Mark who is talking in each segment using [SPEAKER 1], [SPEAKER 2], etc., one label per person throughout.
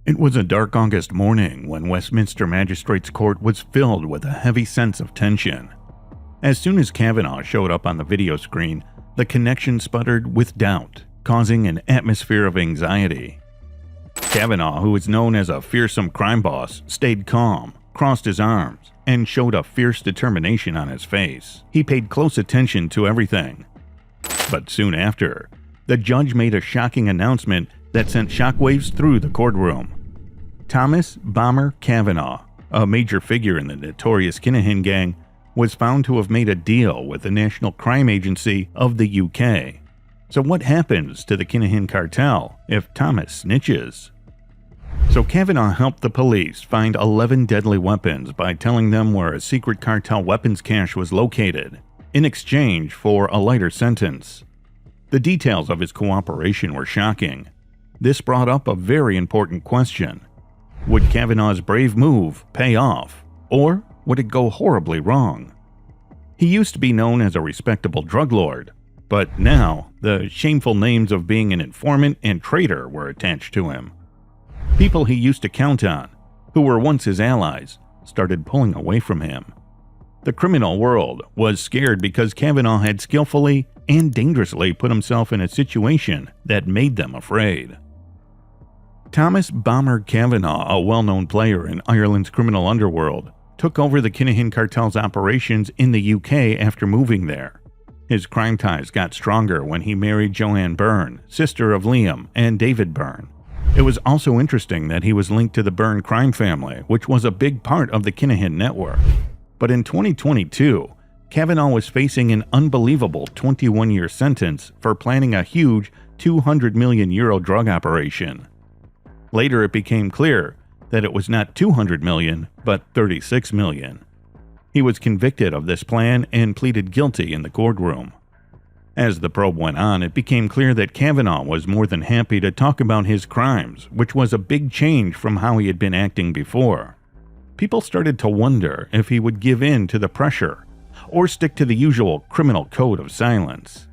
[SPEAKER 1] It was a dark August morning when Westminster Magistrates Court was filled with a heavy sense of tension. As soon as Kavanagh showed up on the video screen, the connection sputtered with doubt, causing an atmosphere of anxiety. Kavanagh, who is known as a fearsome crime boss, stayed calm, crossed his arms, and showed a fierce determination on his face. He paid close attention to everything. But soon after, the judge made a shocking announcement that sent shockwaves through the courtroom. Thomas "Bomber" Kavanagh, a major figure in the notorious Kinahan gang, was found to have made a deal with the National Crime Agency of the UK. So what happens to the Kinahan Cartel if Thomas snitches? So Kavanagh helped the police find 11 deadly weapons by telling them where a secret cartel weapons cache was located, in exchange for a lighter sentence. The details of his cooperation were shocking. This brought up a very important question. Would Kavanagh's brave move pay off, or would it go horribly wrong? He used to be known as a respectable drug lord, but now the shameful names of being an informant and traitor were attached to him. People he used to count on, who were once his allies, started pulling away from him. The criminal world was scared because Kavanagh had skillfully and dangerously put himself in a situation that made them afraid. Thomas "Bomber" Kavanagh, a well-known player in Ireland's criminal underworld, took over the Kinahan Cartel's operations in the UK after moving there. His crime ties got stronger when he married Joanne Byrne, sister of Liam and David Byrne. It was also interesting that he was linked to the Byrne crime family, which was a big part of the Kinahan network. But in 2022, Kavanagh was facing an unbelievable 21-year sentence for planning a huge €200 million drug operation. Later it became clear that it was not 200 million, but 36 million. He was convicted of this plan and pleaded guilty in the courtroom. As the probe went on, it became clear that Kavanagh was more than happy to talk about his crimes, which was a big change from how he had been acting before. People started to wonder if he would give in to the pressure, or stick to the usual criminal code of silence.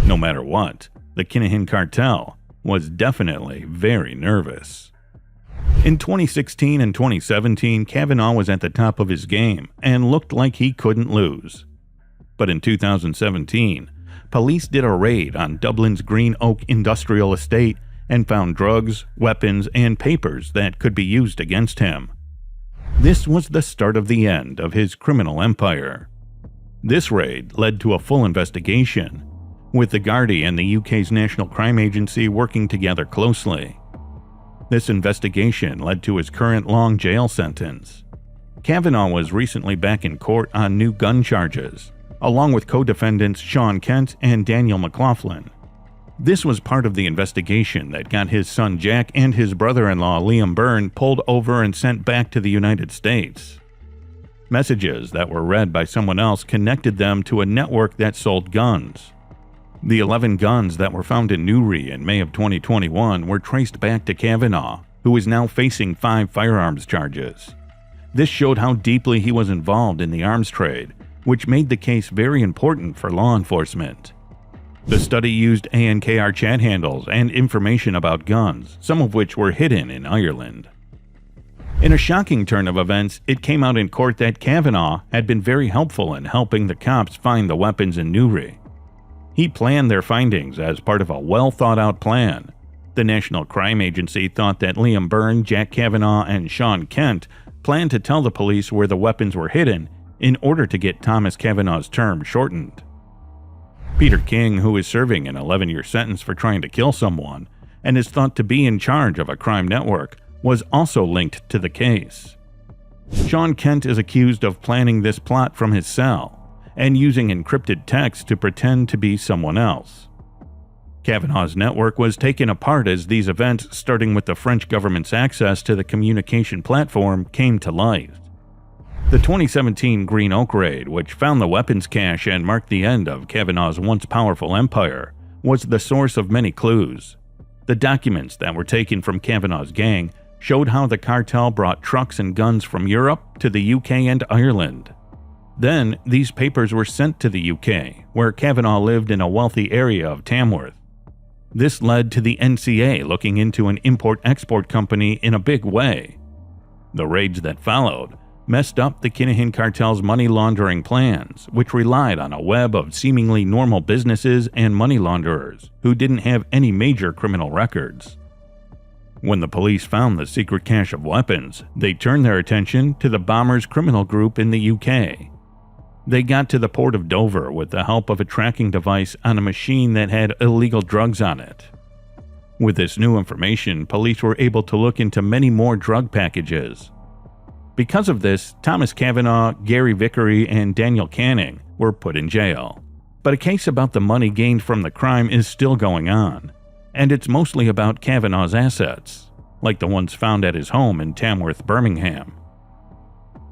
[SPEAKER 1] No matter what, the Kinahan Cartel was definitely very nervous. In 2016 and 2017, Kavanagh was at the top of his game and looked like he couldn't lose. But in 2017, police did a raid on Dublin's Green Oak industrial estate and found drugs, weapons, and papers that could be used against him. This was the start of the end of his criminal empire. This raid led to a full investigation, with the Gardaí and the UK's National Crime Agency working together closely. This investigation led to his current long jail sentence. Kavanagh was recently back in court on new gun charges, along with co-defendants Sean Kent and Daniel McLaughlin. This was part of the investigation that got his son Jack and his brother-in-law Liam Byrne pulled over and sent back to the United States. Messages that were read by someone else connected them to a network that sold guns. The 11 guns that were found in Newry in May of 2021 were traced back to Kavanagh, who is now facing 5 firearms charges. This showed how deeply he was involved in the arms trade, which made the case very important for law enforcement. The study used ANKR chat handles and information about guns, some of which were hidden in Ireland. In a shocking turn of events, it came out in court that Kavanagh had been very helpful in helping the cops find the weapons in Newry. He planned their findings as part of a well-thought-out plan. The National Crime Agency thought that Liam Byrne, Jack Kavanagh, and Sean Kent planned to tell the police where the weapons were hidden in order to get Thomas Kavanagh's term shortened. Peter King, who is serving an 11-year sentence for trying to kill someone and is thought to be in charge of a crime network, was also linked to the case. Sean Kent is accused of planning this plot from his cell and using encrypted text to pretend to be someone else. Kavanagh's network was taken apart as these events, starting with the French government's access to the communication platform, came to light. The 2017 Green Oak raid, which found the weapons cache and marked the end of Kavanagh's once powerful empire, was the source of many clues. The documents that were taken from Kavanagh's gang showed how the cartel brought trucks and guns from Europe to the UK and Ireland. Then, these papers were sent to the UK, where Kavanagh lived in a wealthy area of Tamworth. This led to the NCA looking into an import-export company in a big way. The raids that followed messed up the Kinahan Cartel's money laundering plans, which relied on a web of seemingly normal businesses and money launderers who didn't have any major criminal records. When the police found the secret cache of weapons, they turned their attention to the bombers' criminal group in the UK. They got to the port of Dover with the help of a tracking device on a machine that had illegal drugs on it. With this new information, police were able to look into many more drug packages. Because of this, Thomas Kavanagh, Gary Vickery, and Daniel Canning were put in jail. But a case about the money gained from the crime is still going on, and it's mostly about Kavanagh's assets, like the ones found at his home in Tamworth, Birmingham.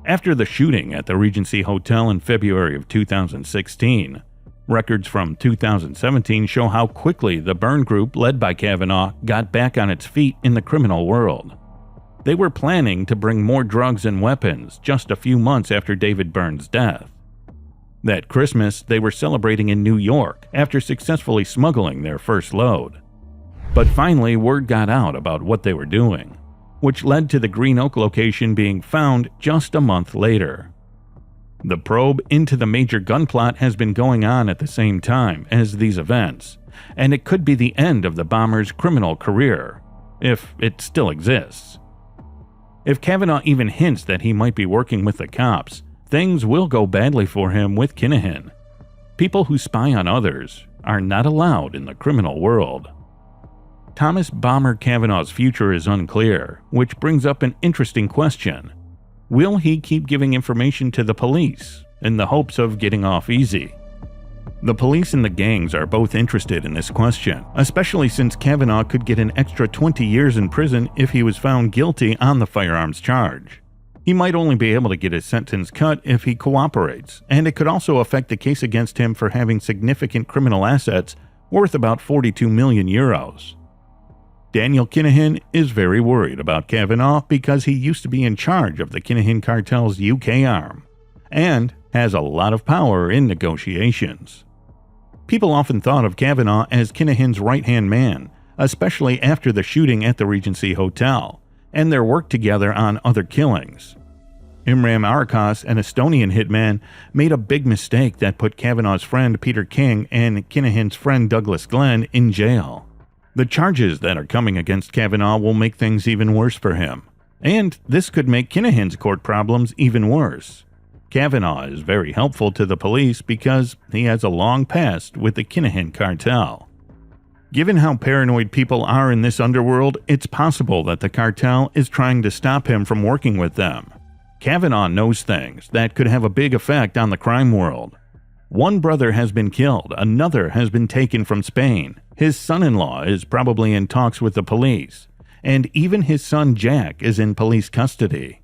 [SPEAKER 1] After the shooting at the Regency Hotel in February of 2016, records from 2017 show how quickly the Byrne Group, led by Kavanagh, got back on its feet in the criminal world. They were planning to bring more drugs and weapons just a few months after David Byrne's death. That Christmas, they were celebrating in New York after successfully smuggling their first load. But finally, word got out about what they were doing, which led to the Green Oak location being found just a month later. The probe into the major gun plot has been going on at the same time as these events, and it could be the end of the bomber's criminal career, if it still exists. If Kavanagh even hints that he might be working with the cops, things will go badly for him with Kinahan. People who spy on others are not allowed in the criminal world. Thomas Bomber Kavanagh's future is unclear, which brings up an interesting question. Will he keep giving information to the police in the hopes of getting off easy? The police and the gangs are both interested in this question, especially since Kavanagh could get an extra 20 years in prison if he was found guilty on the firearms charge. He might only be able to get his sentence cut if he cooperates, and it could also affect the case against him for having significant criminal assets worth about 42 million euros. Daniel Kinahan is very worried about Kavanagh because he used to be in charge of the Kinahan Cartel's UK arm, and has a lot of power in negotiations. People often thought of Kavanagh as Kinahan's right-hand man, especially after the shooting at the Regency Hotel, and their work together on other killings. Imran Arakas, an Estonian hitman, made a big mistake that put Kavanagh's friend Peter King and Kinahan's friend Douglas Glenn in jail. The charges that are coming against Kavanagh will make things even worse for him, and this could make Kinahan's court problems even worse. Kavanagh is very helpful to the police because he has a long past with the Kinahan Cartel. Given how paranoid people are in this underworld, it's possible that the cartel is trying to stop him from working with them. Kavanagh knows things that could have a big effect on the crime world. One brother has been killed, another has been taken from Spain, his son-in-law is probably in talks with the police, and even his son Jack is in police custody.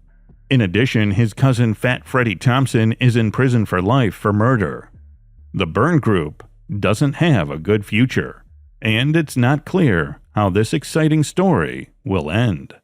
[SPEAKER 1] In addition, his cousin Fat Freddie Thompson is in prison for life for murder. The Byrne Group doesn't have a good future, and it's not clear how this exciting story will end.